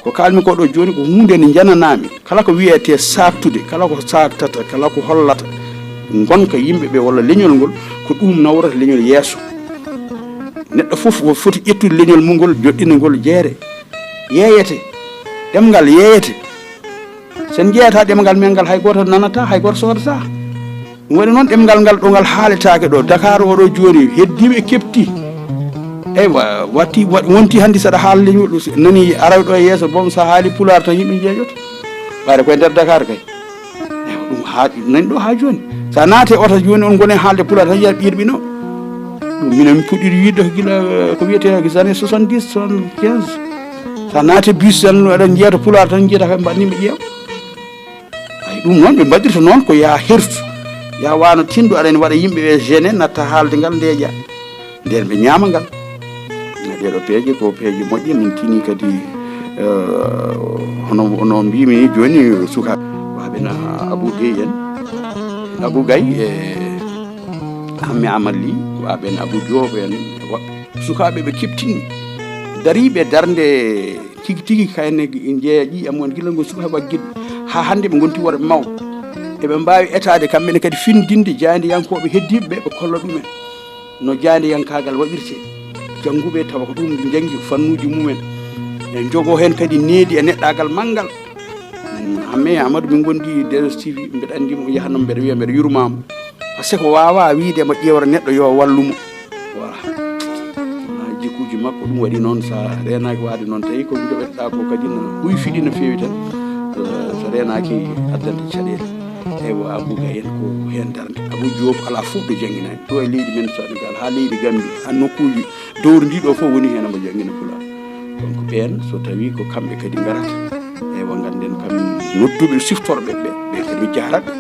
ko kalmi ko ɗo joni ko hunde nde jananami kala ko wiyete saktude kala ko saktata kala ko hollata gonka yimɓeɓe walla leñol ngol ko ɗum nawrata leñol yeeso neɗɗo fof o foti ƴettude leñol mum ngol joɗɗina ngol jeere yeeyete ɗemgal yeeyete sen jeeyata ɗemgal men ngal hay goto nanata hay goto sodata ɗum waɗi noon ɗemgal ngal ɗo ngal haaletake ɗo Dakar oɗo joni heddiɓe kepti eywa wonti hannde saɗa haala leñol ɗo nani araw ɗo e yeeso bom sa haali pular tan yimɓe jeeƴoto ɓayde koye nder Dakar kay ɗum nani ɗo ha joni sa naate oto joni on gone haalde pular tan yiya ɓirɓino ɗum minen min puɗɗiɗi widde ko gila ko wiyete les années 70 75 sa naate bus tan aɗen jeyata pular tan jiyata kamɓe mbaɗnimɓe ƴeew ay ɗum noon ɓe mbaɗirta noon ko ya hertu ya wano tinɗo aɗen waɗa yimɓeɓe gêné natta haalde ngal ndeeƴa nden ɓe ñaama ngal ɗeɗo peeje ko peeje moƴƴe min tini kadi hono mbimi ni joni sukaɓe waɓena Abou Gueye en Abou Gaye e Hammi Amadly waɓen Abou Diop en woɓɓe sukaɓe ɓe keptinmi dariɓe darde tigi tigi kayne jeeya ƴiƴam on gila ngo sukaɓe guiɗ ha hande ɓe gonti worɓe mawɓe eɓe mbawi etade kamɓene kadi findinde jandiyankoɓe heddiɓeɓe ɓe kolla ɗumen no jandiyankagal waɗirte jangguɓe tawa ko ɗum janggi fannuji mumen e jogo hen kadi needi e neɗɗagal manggal Hammi Amadou min gondi DSTV mbeɗa andi mo yahanno mbeɗa wiya mbeɗa yurmamo par ce que ko wawa wiidema ƴewra neɗɗo yo wallumo voilà jikkuji makko ɗum waɗi noon sa renaki wade noon tawi ko joɓeteɗa ko kadi no huyfiɗi no fewi tan so renaki addante caɗele eywa Abou Gaye en ko hen darde Abou Diop ala fof ɗo jangguinani ɗo e leydi men Sénégal ha leydi Gambie ha nokkuji dowri ndi ɗo fof woni hen omo jangguina Pulaar donc ɓen so tawi ko kamɓe kadi garata eywa ganden kam nodduɓe siftorɓe ɓe kadi mi jaraɓe